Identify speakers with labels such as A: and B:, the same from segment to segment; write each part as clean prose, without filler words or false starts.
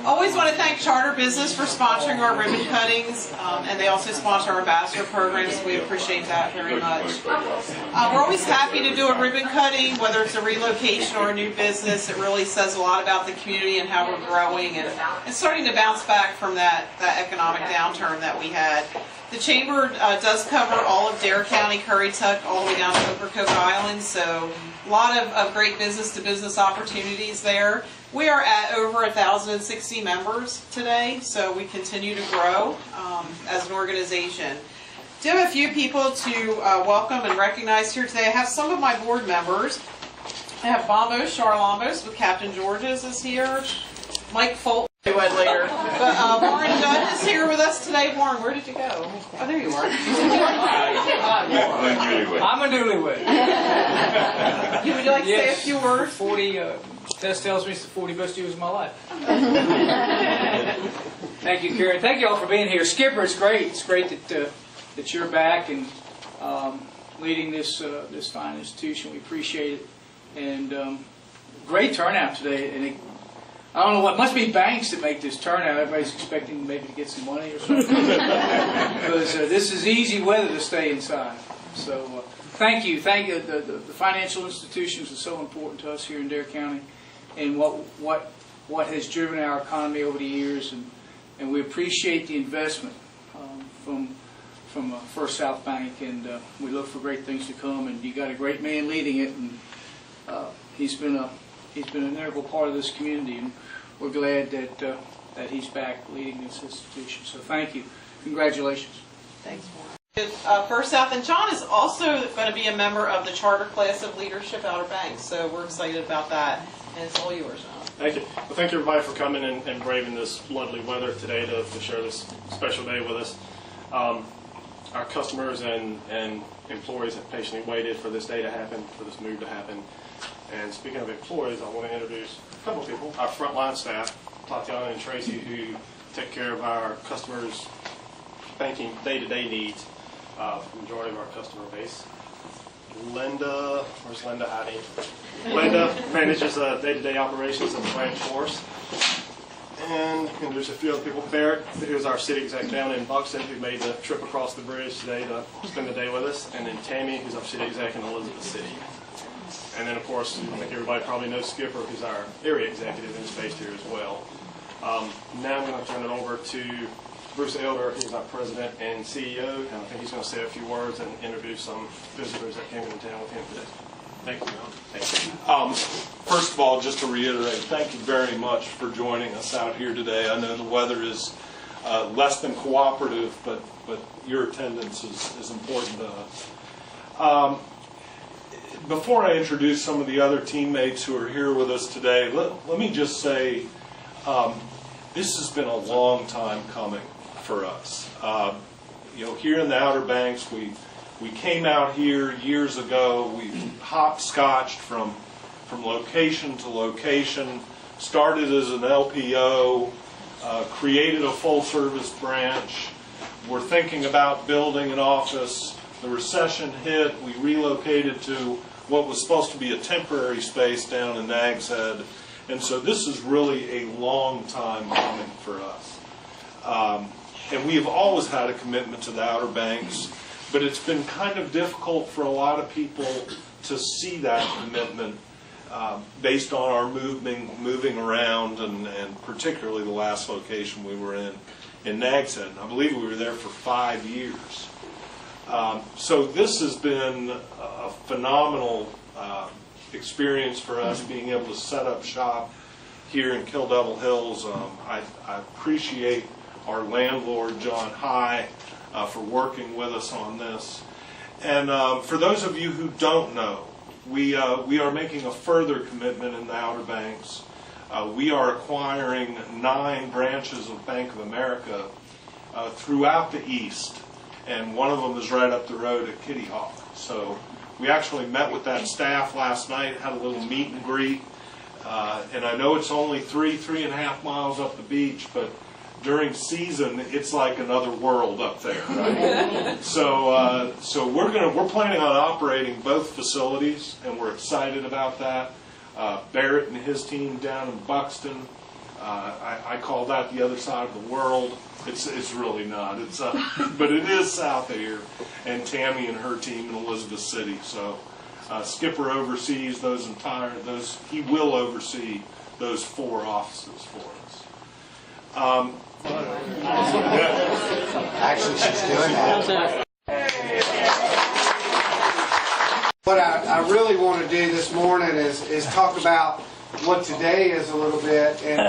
A: Always want to thank Charter Business for sponsoring our ribbon cuttings, and they also sponsor our ambassador programs. We appreciate that very much. We're always happy to do a ribbon cutting, whether it's a relocation or a new business. It really says a lot about the community and how we're growing and starting to bounce back from that economic downturn that we had. The Chamber does cover all of Dare County, Currituck, all the way down to Ocracoke Island, so a lot of great business-to-business opportunities there. We are at over 1,060 members today, so we continue to grow as an organization. Do have a few people to welcome and recognize here today. I have some of my board members. I have Bombos, Char Lombos with Captain George's is here. Mike Fulton. Later. But Warren Dunn is here with us today. Warren, where did you go? Oh, there you are.
B: I'm a newlywed.
A: Would you like to say a few words?
B: 40, Tess tells me it's the 40 best years of my life. Thank you, Karen. Thank you all for being here. Skipper, it's great. It's great that you're back and leading this fine institution. We appreciate it. And great turnout today. And I don't know what, must be banks that make this turnout. Everybody's expecting maybe to get some money or something. Because this is easy weather to stay inside. So thank you. Thank you. The financial institutions are so important to us here in Dare County and what has driven our economy over the years. And we appreciate the investment from First South Bank. And we look for great things to come. And you got a great man leading it. And he's been an integral part of this community, and we're glad that he's back leading this institution. So thank you. Congratulations.
A: Thanks, Warren. First South, and John is also going to be a member of the Charter Class of Leadership Outer Banks, so we're excited about that, and it's all yours, John.
C: Thank you. Well, thank you everybody for coming and braving this lovely weather today to share this special day with us. Our customers and employees have patiently waited for this day to happen, for this move to happen. And speaking of employees, I want to introduce a couple of people, our frontline staff, Tatiana and Tracy, who take care of our customers' banking day-to-day needs, the majority of our customer base. Linda, where's Linda hiding? Linda manages day-to-day operations of the branch force. And there's a few other people. Barrett, who's our city exec down in Buxton, who made the trip across the bridge today to spend the day with us. And then Tammy, who's our city exec in Elizabeth City. And then, of course, I think everybody probably knows Skipper, who's our area executive and is based here as well. Now I'm going to turn it over to Bruce Elder, who's our president and CEO, and I think he's going to say a few words and introduce some visitors that came into town with him today. Thank you, John. Thank you.
D: First of all, just to reiterate, thank you very much for joining us out here today. I know the weather is less than cooperative, but your attendance is important to us. Before I introduce some of the other teammates who are here with us today, let me just say this has been a long time coming for us. Here in the Outer Banks, we came out here years ago. We hopscotched from location to location, started as an LPO, created a full-service branch. We're thinking about building an office. The recession hit. We relocated to what was supposed to be a temporary space down in Nags Head. And so this is really a long time coming for us. And we have always had a commitment to the Outer Banks, but it's been kind of difficult for a lot of people to see that commitment based on our moving around, and particularly the last location we were in Nags Head. I believe we were there for 5 years. So this has been a phenomenal experience for us, being able to set up shop here in Kill Devil Hills. I appreciate our landlord, John High, for working with us on this. And for those of you who don't know, we are making a further commitment in the Outer Banks. We are acquiring 9 branches of Bank of America throughout the East. And one of them is right up the road at Kitty Hawk. So we actually met with that staff last night, had a little meet and greet. And I know it's only 3.5 miles up the beach, but during season, it's like another world up there. Right? So we're planning on operating both facilities, and we're excited about that. Barrett and his team down in Buxton. I call that the other side of the world. It's really not. It's but it is south of here. And Tammy and her team in Elizabeth City. So Skipper oversees he will oversee those 4 offices for us.
E: Actually, she's doing that. What I really want to do this morning is talk about what today is a little bit. And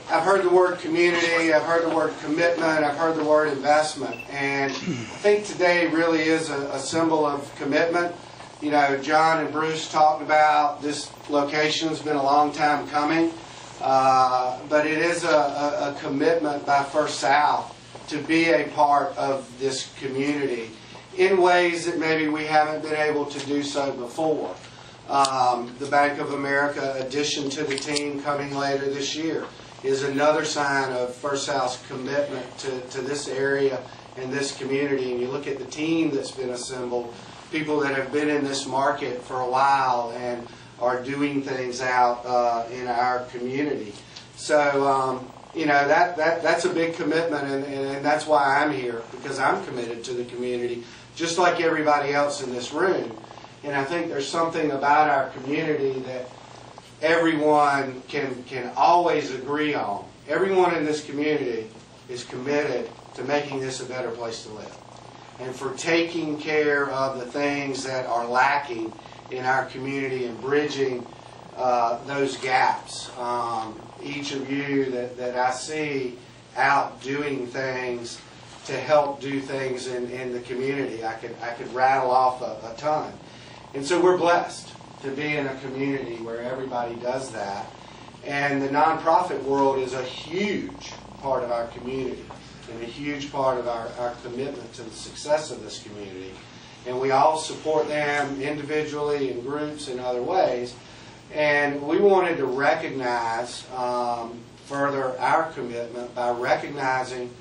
E: I've heard the word community, I've heard the word commitment, I've heard the word investment. And I think today really is a symbol of commitment. You know, John and Bruce talked about this location's been a long time coming. But it is a commitment by First South to be a part of this community in ways that maybe we haven't been able to do so before. The Bank of America addition to the team coming later this year is another sign of First South's commitment to this area and this community. And you look at the team that's been assembled, people that have been in this market for a while and are doing things out in our community. So, you know, that's a big commitment, and that's why I'm here, because I'm committed to the community, just like everybody else in this room. And I think there's something about our community that everyone can always agree on. Everyone in this community is committed to making this a better place to live, and for taking care of the things that are lacking in our community and bridging those gaps. Each of you that I see out doing things to help do things in the community, I could rattle off a ton. And so we're blessed to be in a community where everybody does that. And the nonprofit world is a huge part of our community and a huge part of our commitment to the success of this community. And we all support them individually, in groups, in other ways. And we wanted to recognize further our commitment by recognizing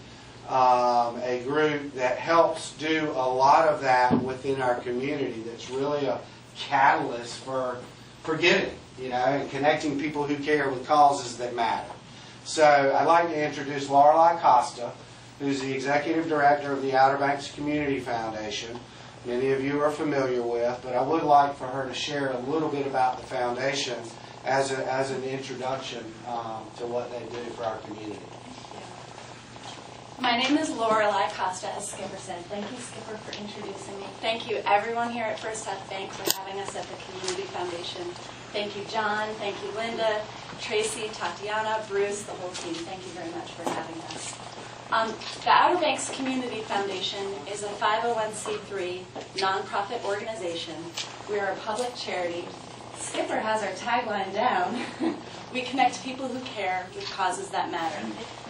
E: a group that helps do a lot of that within our community, that's really a catalyst for giving, you know, and connecting people who care with causes that matter. So I'd like to introduce Lorelei Costa, who's the Executive Director of the Outer Banks Community Foundation. Many of you are familiar with, but I would like for her to share a little bit about the foundation as an introduction to what they do for our community.
F: My name is Lorelei Costa, as Skipper said. Thank you, Skipper, for introducing me. Thank you, everyone here at First South Bank, for having us at the Community Foundation. Thank you, John. Thank you, Linda, Tracy, Tatiana, Bruce, the whole team. Thank you very much for having us. The Outer Banks Community Foundation is a 501c3 nonprofit organization. We are a public charity. Skipper has our tagline down. We connect people who care with causes that matter.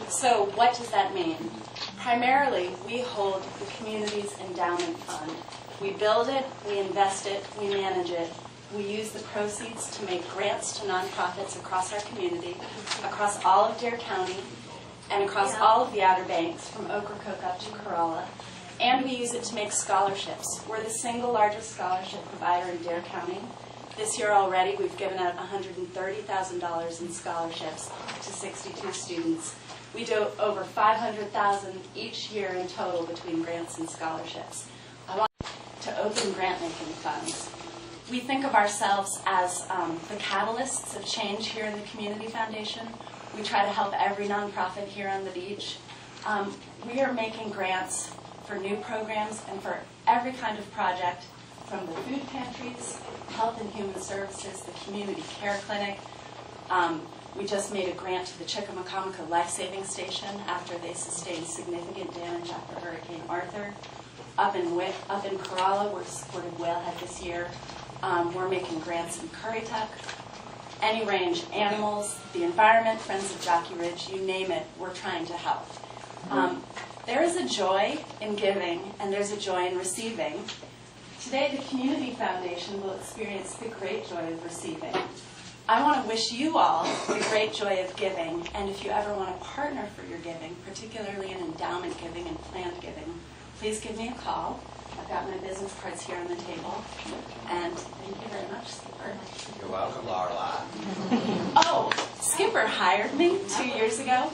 F: So what does that mean? Primarily, we hold the community's endowment fund. We build it, we invest it, we manage it. We use the proceeds to make grants to nonprofits across our community, across all of Dare County, and across all of the Outer Banks, from Ocracoke up to Corolla. And we use it to make scholarships. We're the single largest scholarship provider in Dare County. This year already, we've given out $130,000 in scholarships to 62 students. We do over $500,000 each year in total between grants and scholarships. I want to open grant-making funds. We think of ourselves as the catalysts of change here in the Community Foundation. We try to help every nonprofit here on the beach. We are making grants for new programs and for every kind of project, from the food pantries, Health and Human Services, the Community Care Clinic. We just made a grant to the Chickamauga Life-Saving Station after they sustained significant damage after Hurricane Arthur. Up in Corolla, we're supporting Whalehead this year. We're making grants in Currituck. Any range, animals, the environment, Friends of Jockey Ridge, you name it, we're trying to help. There is a joy in giving, and there's a joy in receiving. Today, the Community Foundation will experience the great joy of receiving. I want to wish you all the great joy of giving, and if you ever want to partner for your giving, particularly in endowment giving and planned giving, please give me a call. I've got my business cards here on the table. And thank you very much, Skipper.
E: You're welcome, Lorelei.
F: Oh, Skipper hired me 2 years ago.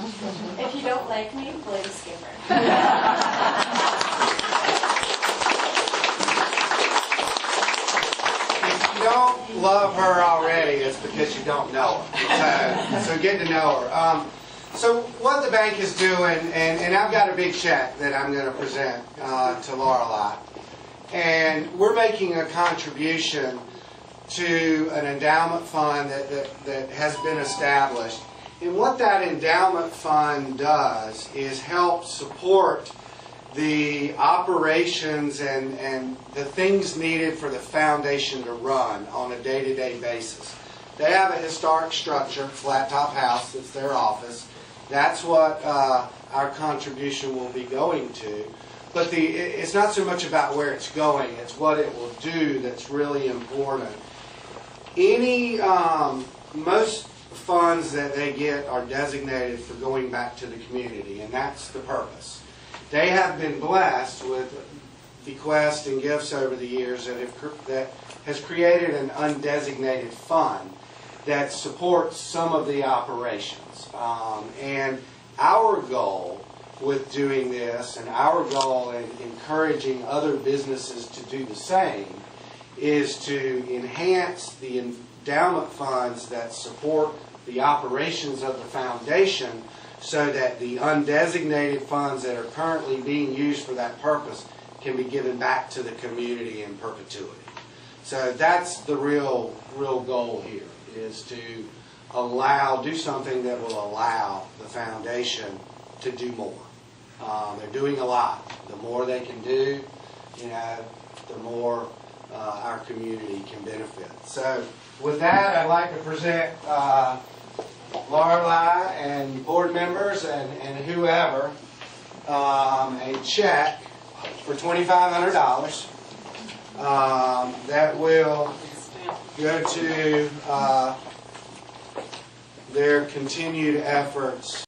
F: If you don't like me, blame Skipper.
E: If you don't love her already, it's because you don't know her. So get to know her. So what the bank is doing, and I've got a big check that I'm going to present to Lorelei, and we're making a contribution to an endowment fund that has been established. And what that endowment fund does is help support the operations and the things needed for the foundation to run on a day-to-day basis. They have a historic structure, flat top house, it's their office. That's what our contribution will be going to. But it's not so much about where it's going, it's what it will do that's really important. Most funds that they get are designated for going back to the community, and that's the purpose. They have been blessed with bequests and gifts over the years that has created an undesignated fund that supports some of the operations. And our goal with doing this, and our goal in encouraging other businesses to do the same, is to enhance the endowment funds that support the operations of the foundation so that the undesignated funds that are currently being used for that purpose can be given back to the community in perpetuity. So that's the real goal here, is to do something that will allow the foundation to do more. They're doing a lot. The more they can do, the more our community can benefit. So with that, I'd like to present Lorelei and board members and whoever a check for $2,500 that will go to their continued efforts